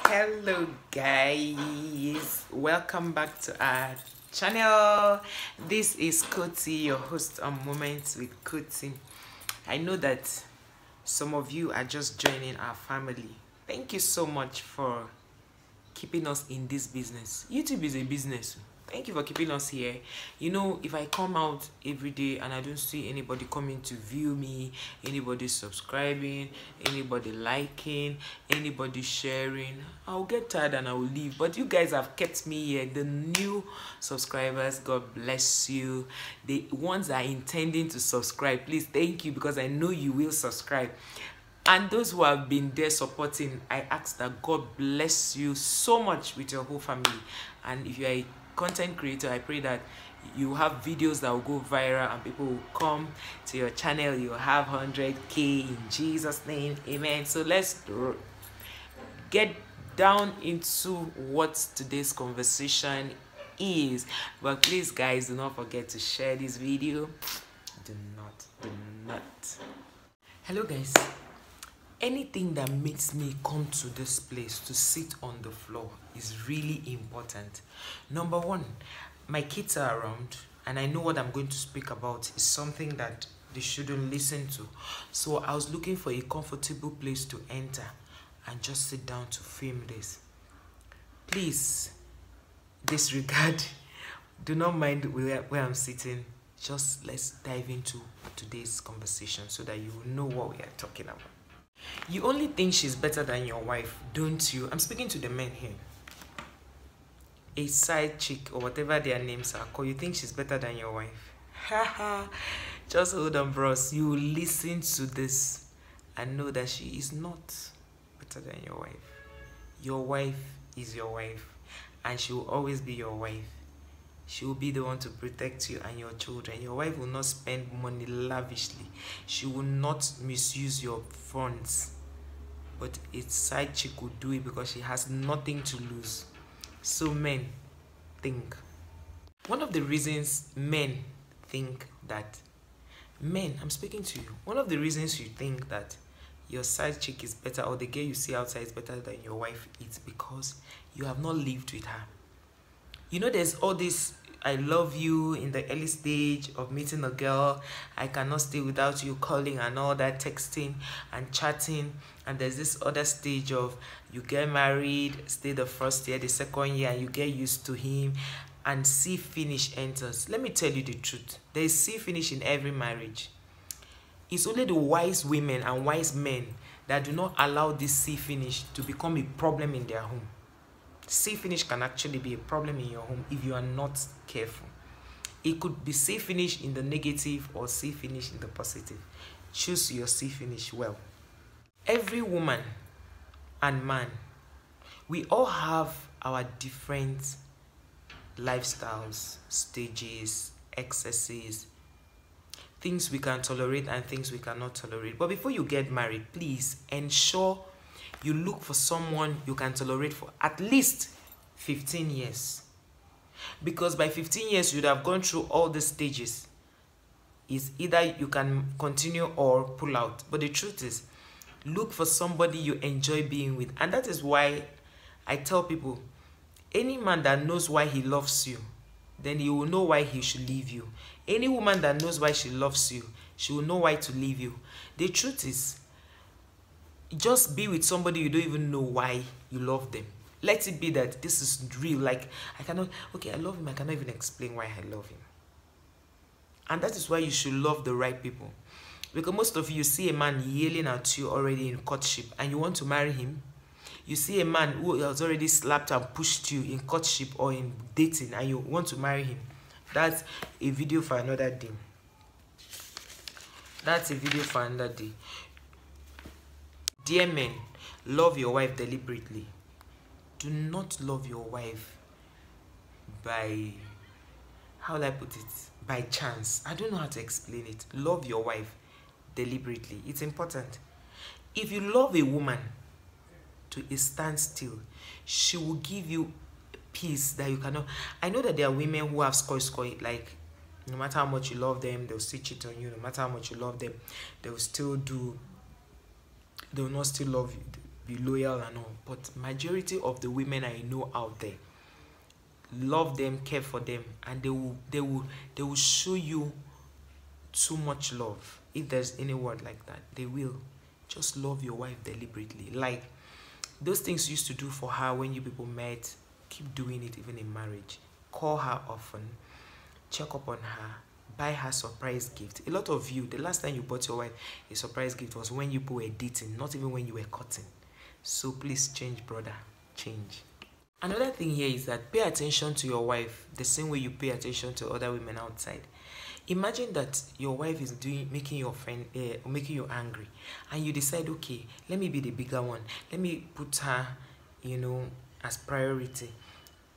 Hello guys, welcome back to our channel. This is Koti, your host on Moments with Koti. I know that some of you are just joining our family. Thank you so much for keeping us in this business. YouTube is a business. Thank you for keeping us here. You know, if I come out every day and I don't see anybody coming to view me, anybody subscribing, anybody liking, anybody sharing, I'll get tired and I will leave. But you guys have kept me here. The new subscribers, God bless you. The ones that are intending to subscribe, please, thank you, because I know you will subscribe. And those who have been there supporting, I ask that God bless you so much with your whole family. And if you are a content creator, I pray that you have videos that will go viral and people will come to your channel. You'll have 100K in Jesus' name. Amen. So let's get down into what today's conversation is. But please, guys, do not forget to share this video. Do not. Hello, guys. Anything that makes me come to this place to sit on the floor is really important. Number one, my kids are around and I know what I'm going to speak about is something that they shouldn't listen to. So I was looking for a comfortable place to enter and just sit down to film this. Please disregard, do not mind where I'm sitting. Just let's dive into today's conversation so that you will know what we are talking about. You only think she's better than your wife, don't you? I'm speaking to the men here. A side chick or whatever their names are called, you think she's better than your wife? Haha. Just hold on, bros. You listen to this and know that she is not better than your wife. Your wife is your wife and she will always be your wife. She will be the one to protect you and your children. Your wife will not spend money lavishly. She will not misuse your funds. But a side chick will do it because she has nothing to lose. So men, think. One of the reasons men think that, I'm speaking to you. One of the reasons you think that your side chick is better or the girl you see outside is better than your wife is because you have not lived with her. You know, there's all this I love you in the early stage of meeting a girl. I cannot stay without you, calling and all that, texting and chatting. And there's this other stage of you get married, stay the first year, the second year, and you get used to him and see finish enters. Let me tell you the truth. There is see finish in every marriage. It's only the wise women and wise men that do not allow this see finish to become a problem in their home. See finish can actually be a problem in your home if you are not careful. It could be see finish in the negative or see finish in the positive. Choose your see finish well. Every woman and man, we all have our different lifestyles, stages, excesses, things we can tolerate and things we cannot tolerate. But before you get married, please ensure you look for someone you can tolerate for at least 15 years. Because by 15 years, you'd have gone through all the stages. It's either you can continue or pull out. But the truth is, look for somebody you enjoy being with. And that is why I tell people, any man that knows why he loves you, then he will know why he should leave you. Any woman that knows why she loves you, she will know why to leave you. The truth is, just be with somebody you don't even know why you love them. Let it be that this is real. Like, I love him. I cannot even explain why I love him. And that is why you should love the right people. Because most of you see a man yelling at you already in courtship and you want to marry him. You see a man who has already slapped and pushed you in courtship or in dating and you want to marry him. That's a video for another day. That's a video for another day. Dear men, love your wife deliberately. Do not love your wife by, how will I put it, by chance. I don't know how to explain it. Love your wife deliberately. It's important. If you love a woman to a standstill, she will give you peace that you cannot. I know that there are women who have score, like no matter how much you love them, they'll still cheat on you. No matter how much you love them, they will not still love you. be loyal and all, but majority of the women I know out there love them, care for them, and they will show you too much love. If there's any word like that, they will just love your wife deliberately. Like those things you used to do for her when you people met, keep doing it even in marriage. Call her often, check up on her, buy her surprise gift. A lot of you, the last time you bought your wife a surprise gift was when you were dating, not even when you were cutting. So please change, brother, change. Another thing here is that pay attention to your wife the same way you pay attention to other women outside. Imagine that your wife is making your friend making you angry, and you decide, okay, let me be the bigger one, let me put her, as priority.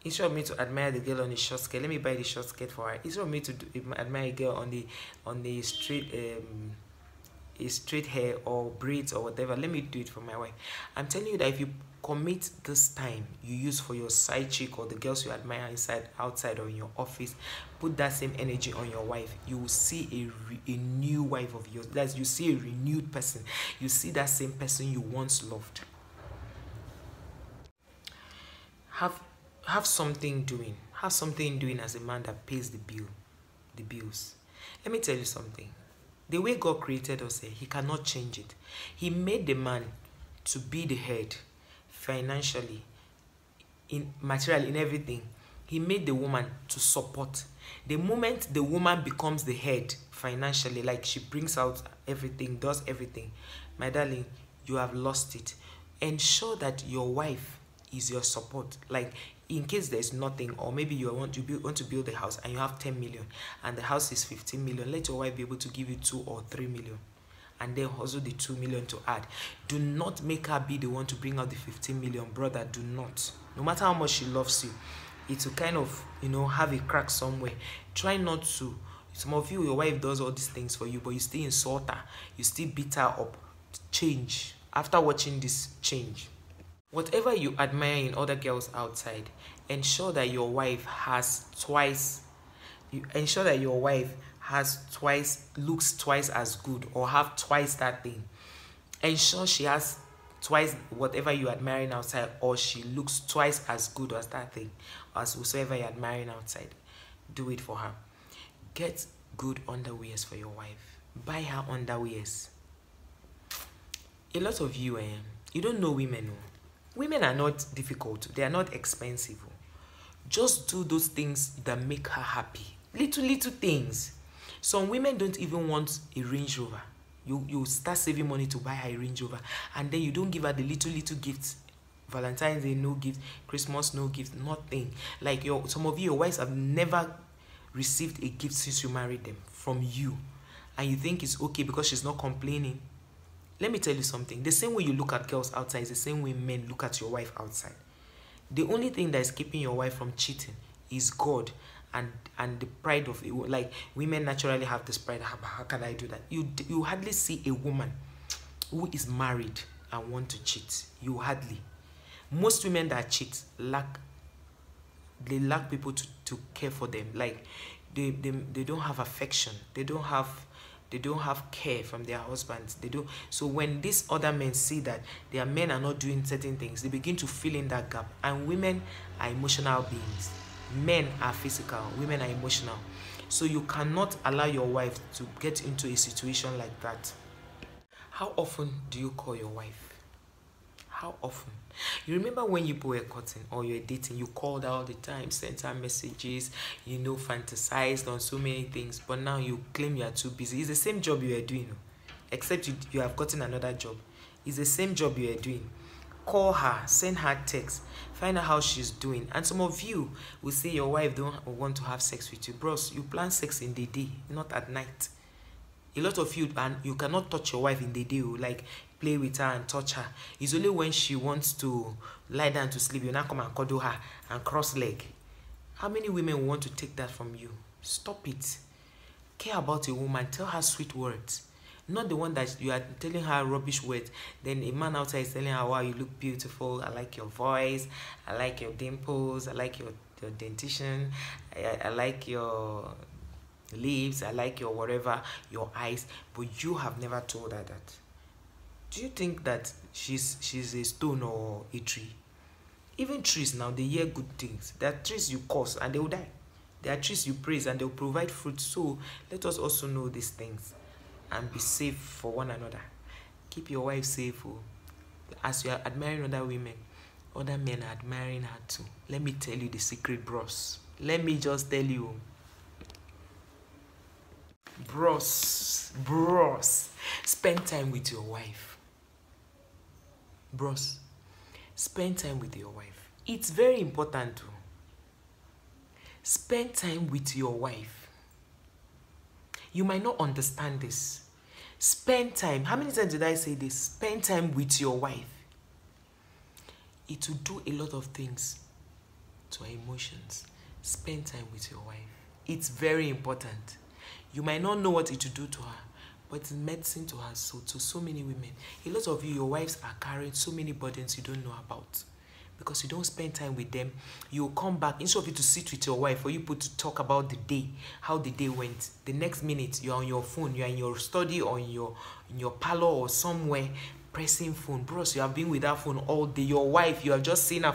Instead of me to admire the girl on the short skirt, let me buy the short skirt for her. Instead of me to admire a girl on the straight hair or braids or whatever, let me do it for my wife. I'm telling you that if you commit this time you use for your side chick or the girls you admire inside, outside, or in your office, put that same energy on your wife, you will see a new wife of yours. That's, you see a renewed person. You see that same person you once loved. Have something doing. Have something doing as a man that pays the bills. Let me tell you something. The way God created us, he cannot change it. He made the man to be the head financially, in material, in everything. He made the woman to support. The moment the woman becomes the head financially, like she brings out everything, does everything, my darling, you have lost it. Ensure that your wife is your support. Like in case there's nothing, or maybe you want to build a house and you have 10 million and the house is 15 million, let your wife be able to give you 2 or 3 million, and then hustle the 2 million to add. Do not make her be the one to bring out the 15 million, brother. Do not. No matter how much she loves you, it will kind of, have a crack somewhere. Try not to. Some of you, your wife does all these things for you, but you still insult her, you still beat her up. Change. After watching this, change. Whatever you admire in other girls outside, ensure that your wife has twice. Ensure that your wife looks twice as good, or have twice that thing. Ensure she has twice whatever you're admiring outside, or she looks twice as good as that thing, as whatsoever you're admiring outside. Do it for her. Get good underwears for your wife. Buy her underwears. A lot of you, you don't know women. Women are not difficult. They are not expensive. Just do those things that make her happy. Little things. Some women don't even want a Range Rover. You start saving money to buy her a Range Rover, and then you don't give her the little gifts. Valentine's Day, no gift. Christmas, no gift. Nothing. Like some of your wives have never received a gift since you married them from you, and you think it's okay because she's not complaining. Let me tell you something. The same way you look at girls outside is the same way men look at your wife outside. The only thing that is keeping your wife from cheating is God and the pride of it. Like women naturally have this pride. How can I do that? You hardly see a woman who is married and want to cheat. You hardly. Most women that cheat lack people to care for them. Like they don't have affection. They don't have care from their husbands. They don't. So when these other men see that their men are not doing certain things, they begin to fill in that gap. And women are emotional beings. Men are physical. Women are emotional. So you cannot allow your wife to get into a situation like that. How often do you call your wife? How often? You remember when you were cutting or you were dating, you called her all the time, sent her messages, fantasized on so many things, but now you claim you are too busy. It's the same job you are doing, except you have gotten another job. It's the same job you are doing. Call her, send her text, find out how she's doing. And some of you will say your wife don't want to have sex with you. Bros, you plan sex in the day, not at night. A lot of you, and you cannot touch your wife in the day, like play with her and touch her. It's only when she wants to lie down to sleep, you now come and cuddle her and cross leg. How many women want to take that from you? Stop it. Care about a woman. Tell her sweet words. Not the one that you are telling her rubbish words. Then a man outside is telling her, wow, you look beautiful. I like your voice. I like your dimples. I like your dentition. I like your lips. I like your whatever, your eyes. But you have never told her that. Do you think that she's a stone or a tree. Even trees now, they hear good things. There are trees you curse and they will die. There are trees you praise and they will provide fruit. So let us also know these things and be safe for one another. Keep your wife safe. Oh. As you are admiring other women, other men are admiring her too. Let me tell you the secret, bros. Let me just tell you. Bros, spend time with your wife. Bros, spend time with your wife. It's very important too. Spend time with your wife. You might not understand this. Spend time. How many times did I say this? Spend time with your wife. It will do a lot of things to our emotions. Spend time with your wife. It's very important. You might not know what it will do to her, but it's medicine to her soul, to so many women. A lot of you, your wives are carrying so many burdens you don't know about. Because you don't spend time with them, you'll come back, instead of you to sit with your wife or you put to talk about the day, how the day went. The next minute, you're on your phone, you're in your study or in your parlor or somewhere, pressing phone. Bros, you have been with that phone all day. Your wife, you have just seen her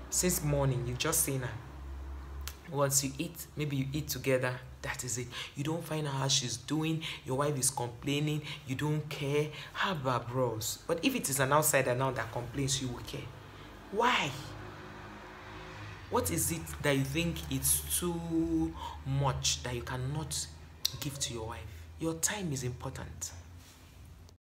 since morning, you've just seen her. Once you eat, maybe you eat together, that is it. You don't find out how she's doing. Your wife is complaining. You don't care. How about bros? But if it is an outsider now that complains, you will care. Why? What is it that you think it's too much that you cannot give to your wife? Your time is important.